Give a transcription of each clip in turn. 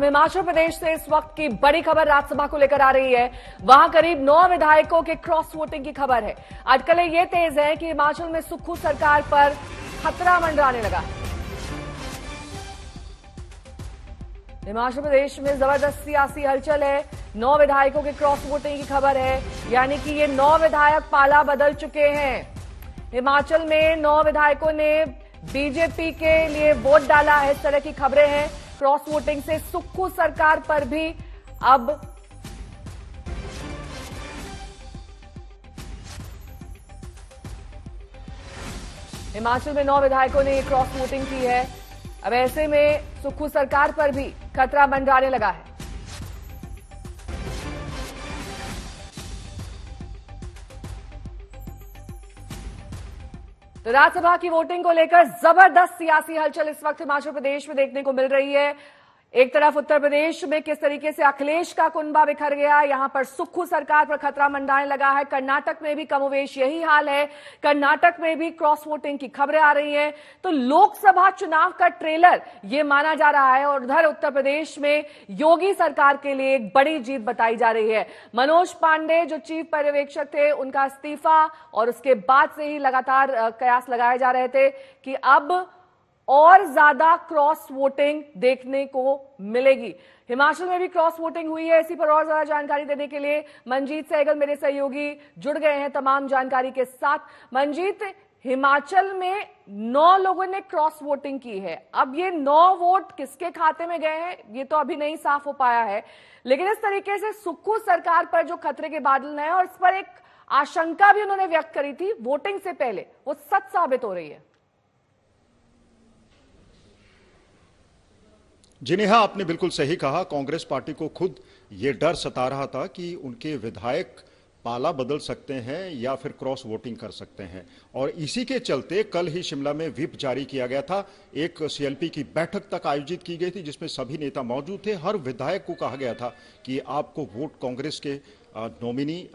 हिमाचल प्रदेश से इस वक्त की बड़ी खबर राज्यसभा को लेकर आ रही है। वहां करीब 9 विधायकों के क्रॉस वोटिंग की खबर है। अटकलें ये तेज है कि हिमाचल में सुक्खू सरकार पर खतरा मंडराने लगा। हिमाचल प्रदेश में जबरदस्त सियासी हलचल है। 9 विधायकों के क्रॉस वोटिंग की खबर है, यानी कि ये 9 विधायक पाला बदल चुके हैं। हिमाचल में 9 विधायकों ने बीजेपी के लिए वोट डाला है, इस तरह की खबरें हैं। क्रॉस वोटिंग से सुक्खू सरकार पर भी अब हिमाचल में 9 विधायकों ने क्रॉस वोटिंग की है। अब ऐसे में सुक्खू सरकार पर भी खतरा मंडराने लगा है। तो राज्यसभा की वोटिंग को लेकर जबरदस्त सियासी हलचल इस वक्त हिमाचल प्रदेश में देखने को मिल रही है। एक तरफ उत्तर प्रदेश में किस तरीके से अखिलेश का कुनबा बिखर गया, यहां पर सुक्खू सरकार पर खतरा मंडराने लगा है। कर्नाटक में भी कमोवेश यही हाल है। कर्नाटक में भी क्रॉस वोटिंग की खबरें आ रही हैं। तो लोकसभा चुनाव का ट्रेलर ये माना जा रहा है और उधर उत्तर प्रदेश में योगी सरकार के लिए एक बड़ी जीत बताई जा रही है। मनोज पांडे जो चीफ पर्यवेक्षक थे, उनका इस्तीफा और उसके बाद से ही लगातार कयास लगाए जा रहे थे कि अब और ज्यादा क्रॉस वोटिंग देखने को मिलेगी। हिमाचल में भी क्रॉस वोटिंग हुई है। इसी पर और ज्यादा जानकारी देने के लिए मनजीत सहगल मेरे सहयोगी जुड़ गए हैं तमाम जानकारी के साथ। मनजीत, हिमाचल में 9 लोगों ने क्रॉस वोटिंग की है। अब ये 9 वोट किसके खाते में गए हैं ये तो अभी नहीं साफ हो पाया है, लेकिन इस तरीके से सुक्खू सरकार पर जो खतरे के बादल हैं और इस पर एक आशंका भी उन्होंने व्यक्त करी थी वोटिंग से पहले, वो सच साबित हो रही है। जी नेहा, आपने बिल्कुल सही कहा। कांग्रेस पार्टी को खुद ये डर सता रहा था कि उनके विधायक पाला बदल सकते हैं या फिर क्रॉस वोटिंग कर सकते हैं, और इसी के चलते कल ही शिमला में व्हिप जारी किया गया था। एक सीएलपी की बैठक तक आयोजित की गई थी जिसमें सभी नेता मौजूद थे। हर विधायक को कहा गया था कि आपको वोट कांग्रेस के नॉमिनी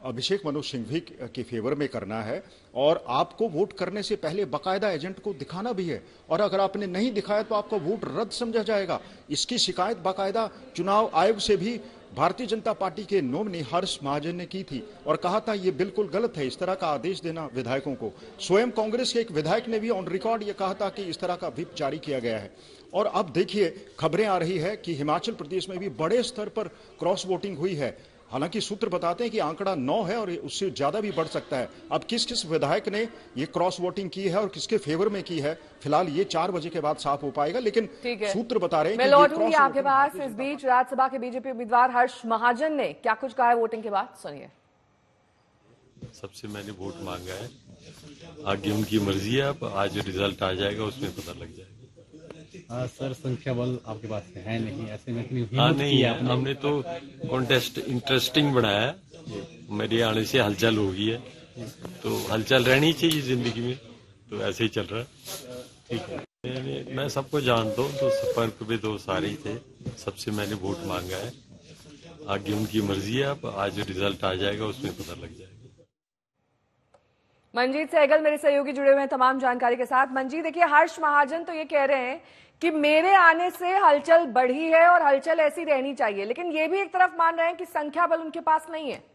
अभिषेक मनु सिंघवी के फेवर में करना है और आपको वोट करने से पहले बकायदा एजेंट को दिखाना भी है, और अगर आपने नहीं दिखाया तो आपका वोट रद्द समझा जाएगा। इसकी शिकायत बाकायदा चुनाव आयोग से भी भारतीय जनता पार्टी के नॉमिनी हर्ष महाजन ने की थी और कहा था ये बिल्कुल गलत है इस तरह का आदेश देना विधायकों को। स्वयं कांग्रेस के एक विधायक ने भी ऑन रिकॉर्ड ये कहा था कि इस तरह का व्हिप जारी किया गया है। और अब देखिए खबरें आ रही है कि हिमाचल प्रदेश में भी बड़े स्तर पर क्रॉस वोटिंग हुई है। हालांकि सूत्र बताते हैं कि आंकड़ा 9 है और उससे ज्यादा भी बढ़ सकता है। अब किस किस विधायक ने ये क्रॉस वोटिंग की है और किसके फेवर में की है, फिलहाल ये 4 बजे के बाद साफ हो पाएगा, लेकिन सूत्र बता रहे हैं मैं लौटूंगी आपके पास। इस बीच राज्यसभा के बीजेपी उम्मीदवार हर्ष महाजन ने क्या कुछ कहा है वोटिंग के बाद, सुनिए। सबसे मैंने वोट मांगा है, आगे उनकी मर्जी है। अब आज रिजल्ट आ जाएगा, उसमें पता लग जाएगा। सर, संख्या बल आपके पास है नहीं, ऐसे में नहीं है। हमने तो कॉन्टेस्ट इंटरेस्टिंग बनाया है। मेरे आने से हलचल हो गई है, तो हलचल रहनी चाहिए जिंदगी में, तो ऐसे ही चल रहा है। ठीक है, मैं सबको जानता हूँ, तो संपर्क में तो सारे ही थे। सबसे मैंने वोट मांगा है, आगे उनकी मर्जी है। अब आज रिजल्ट आ जाएगा, उसमें पता लग जाएगा। मनजीत सहगल मेरे सहयोगी जुड़े हुए हैं तमाम जानकारी के साथ। मनजीत, देखिए हर्ष महाजन तो ये कह रहे हैं कि मेरे आने से हलचल बढ़ी है और हलचल ऐसी रहनी चाहिए, लेकिन ये भी एक तरफ मान रहे हैं कि संख्या बल उनके पास नहीं है।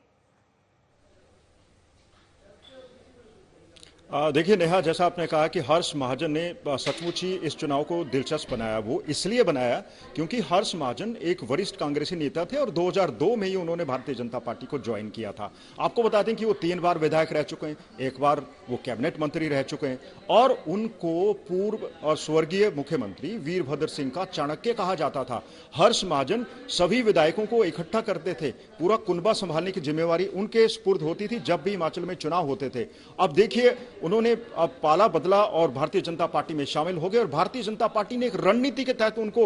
देखिए नेहा, जैसा आपने कहा कि हर्ष महाजन ने सचमुच ही इस चुनाव को दिलचस्प बनाया। वो इसलिए बनाया क्योंकि हर्ष महाजन एक वरिष्ठ कांग्रेसी नेता थे और 2002 में ही उन्होंने भारतीय जनता पार्टी को ज्वाइन किया था। आपको बता दें कि वो 3 बार विधायक रह चुके हैं, एक बार वो कैबिनेट मंत्री रह चुके हैं, और उनको पूर्व और स्वर्गीय मुख्यमंत्री वीरभद्र सिंह का चाणक्य कहा जाता था। हर्ष महाजन सभी विधायकों को इकट्ठा करते थे, पूरा कुनबा संभालने की जिम्मेवारी उनके स्पुर्द होती थी जब भी हिमाचल में चुनाव होते थे। अब देखिए उन्होंने अब पाला बदला और भारतीय जनता पार्टी में शामिल हो गए, और भारतीय जनता पार्टी ने एक रणनीति के तहत उनको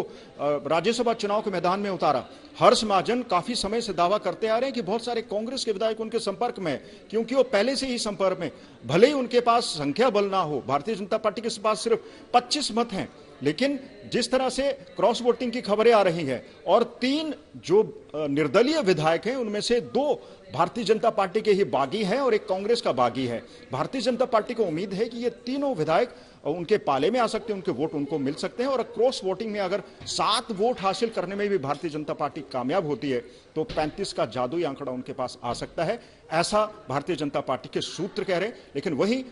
राज्यसभा चुनाव के मैदान में उतारा। हर्ष महाजन काफी समय से दावा करते आ रहे हैं कि बहुत सारे कांग्रेस के विधायक उनके संपर्क में, क्योंकि वो पहले से ही संपर्क में, भले ही उनके पास संख्या बल ना हो, भारतीय जनता पार्टी के पास सिर्फ 25 मत हैं, लेकिन जिस तरह से क्रॉस वोटिंग की खबरें आ रही हैं और 3 जो निर्दलीय विधायक हैं उनमें से 2 भारतीय जनता पार्टी के ही बागी हैं और एक कांग्रेस का बागी है। भारतीय जनता पार्टी को उम्मीद है कि ये तीनों विधायक उनके पाले में आ सकते हैं, उनके वोट उनको मिल सकते हैं। और क्रॉस वोटिंग में अगर 7 वोट हासिल करने में भी भारतीय जनता पार्टी कामयाब होती है तो 35 का जादुई आंकड़ा उनके पास आ सकता है, ऐसा भारतीय जनता पार्टी के सूत्र कह रहे हैं। लेकिन वहीं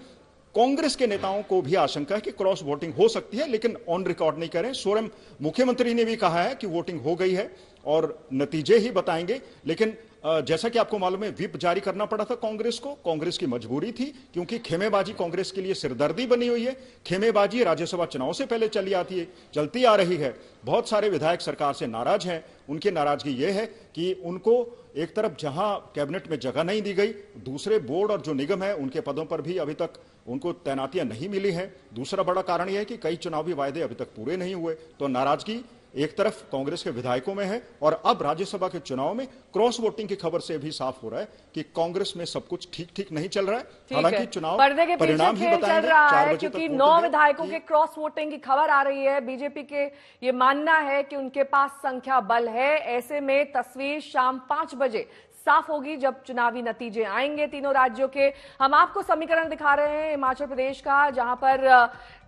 कांग्रेस के नेताओं को भी आशंका है कि क्रॉस वोटिंग हो सकती है, लेकिन ऑन रिकॉर्ड नहीं करें। स्वयं मुख्यमंत्री ने भी कहा है कि वोटिंग हो गई है और नतीजे ही बताएंगे। लेकिन जैसा कि आपको मालूम है, व्हिप जारी करना पड़ा था कांग्रेस को, कांग्रेस की मजबूरी थी, क्योंकि खेमेबाजी कांग्रेस के लिए सिरदर्दी बनी हुई है। खेमेबाजी राज्यसभा चुनाव से पहले चलती आ रही है। बहुत सारे विधायक सरकार से नाराज हैं। उनकी नाराजगी यह है कि उनको एक तरफ जहां कैबिनेट में जगह नहीं दी गई, दूसरे बोर्ड और जो निगम है उनके पदों पर भी अभी तक उनको तैनातियां नहीं मिली है। दूसरा बड़ा कारण यह है कि कई चुनावी वायदे अभी तक पूरे नहीं हुए। तो नाराजगी एक तरफ कांग्रेस के विधायकों में है और अब राज्यसभा के चुनाव में क्रॉस वोटिंग की खबर से भी साफ हो रहा है कि कांग्रेस में सब कुछ ठीक नहीं चल रहा है। हालांकि चुनाव परिणाम ही बताएंगे 4 बजे तक, क्योंकि 9 विधायकों के क्रॉस वोटिंग की खबर आ रही है। बीजेपी के ये मानना है कि उनके पास संख्या बल है। ऐसे में तस्वीर शाम 5 बजे साफ होगी जब चुनावी नतीजे आएंगे तीनों राज्यों के। हम आपको समीकरण दिखा रहे हैं हिमाचल प्रदेश का, जहां पर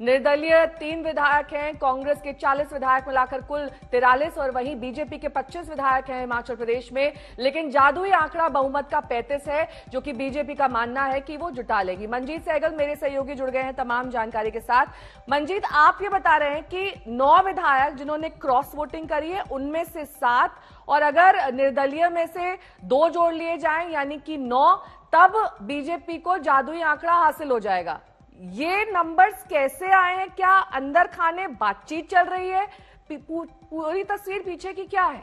निर्दलीय 3 विधायक हैं, कांग्रेस के 40 विधायक मिलाकर कुल 43 और वहीं बीजेपी के 25 विधायक हैं हिमाचल प्रदेश में। लेकिन जादुई आंकड़ा बहुमत का 35 है, जो कि बीजेपी का मानना है कि वो जुटा लेगी। मंजीत सहगल मेरे सहयोगी जुड़ गए हैं तमाम जानकारी के साथ। मंजीत, आप ये बता रहे हैं कि 9 विधायक जिन्होंने क्रॉस वोटिंग करी है उनमें से 7, और अगर निर्दलीय में से 2 जोड़ लिए जाएं यानी कि 9, तब बीजेपी को जादुई आंकड़ा हासिल हो जाएगा। ये नंबर्स कैसे आए हैं? क्या अंदर खाने बातचीत चल रही है? पूरी तस्वीर पीछे की क्या है?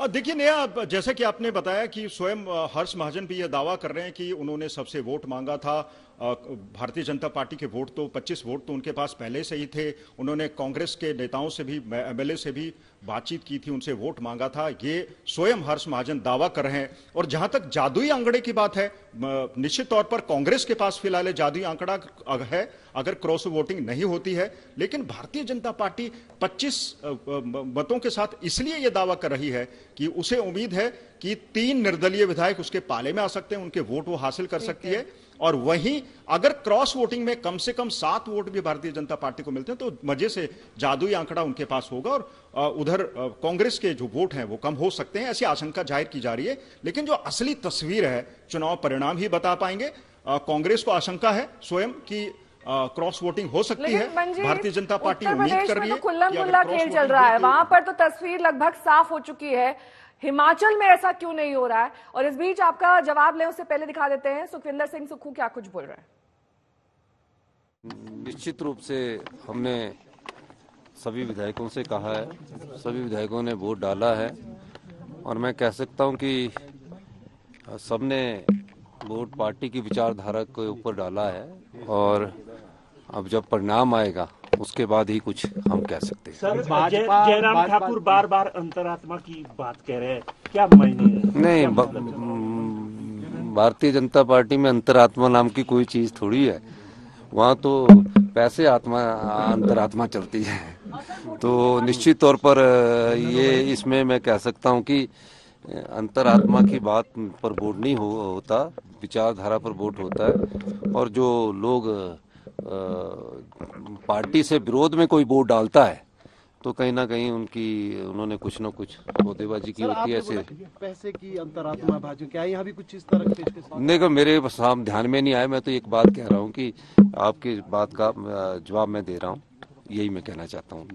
देखिए नेहा, जैसा कि आपने बताया कि स्वयं हर्ष महाजन भी यह दावा कर रहे हैं कि उन्होंने सबसे वोट मांगा था। भारतीय जनता पार्टी के वोट तो 25 वोट तो उनके पास पहले से ही थे। उन्होंने कांग्रेस के नेताओं से भी, एमएलए से भी बातचीत की थी, उनसे वोट मांगा था। ये स्वयं हर्ष महाजन दावा कर रहे हैं। और जहां तक जादुई आंकड़े की बात है, निश्चित तौर पर कांग्रेस के पास फिलहाल जादुई आंकड़ा है अगर क्रॉस वोटिंग नहीं होती है। लेकिन भारतीय जनता पार्टी 25 मतों के साथ इसलिए यह दावा कर रही है कि उसे उम्मीद है कि 3 निर्दलीय विधायक उसके पाले में आ सकते हैं, उनके वोट वो हासिल कर सकती है। और वहीं अगर क्रॉस वोटिंग में कम से कम 7 वोट भी भारतीय जनता पार्टी को मिलते हैं तो मजे से जादुई आंकड़ा उनके पास होगा और उधर कांग्रेस के जो वोट हैं वो कम हो सकते हैं, ऐसी आशंका जाहिर की जा रही है। लेकिन जो असली तस्वीर है चुनाव परिणाम ही बता पाएंगे। कांग्रेस को आशंका है स्वयं की क्रॉस वोटिंग हो सकती है। भारतीय जनता पार्टी उम्मीद कर रही है। खुल्लम खुल्ला खेल चल रहा है, वहां पर तो तस्वीर लगभग साफ हो चुकी है। हिमाचल में ऐसा क्यों नहीं हो रहा है? और इस बीच आपका जवाब लें उससे पहले दिखा देते हैं सुखविंदर सिंह सुक्खू क्या कुछ बोल रहे हैं। निश्चित रूप से हमने सभी विधायकों से कहा है, सभी विधायकों ने वोट डाला है और मैं कह सकता हूं कि सबने वोट पार्टी की विचारधारा के ऊपर डाला है। और अब जब परिणाम आएगा उसके बाद ही कुछ हम कह सकते हैं। सर, जयराम ठाकुर बार बार अंतरात्मा की बात कह रहे हैं, क्या मायने? नहीं, भारतीय जनता पार्टी में अंतरात्मा नाम की कोई चीज थोड़ी है। वहाँ तो पैसे अंतरात्मा चलती है। तो निश्चित तौर पर ये इसमें मैं कह सकता हूँ कि अंतरात्मा की बात पर वोट नहीं होता, विचारधारा पर वोट होता है। और जो लोग पार्टी से विरोध में कोई वोट डालता है तो कहीं ना कहीं उन्होंने कुछ न कुछ सौदेबाजी की होती है। ऐसे पैसे की अंतरात्मा भाजपा, क्या यहाँ भी कुछ इस तरह के? देखो, मेरे ध्यान में नहीं आया। मैं तो एक बात कह रहा हूँ कि आपकी बात का जवाब मैं दे रहा हूँ, यही मैं कहना चाहता हूँ।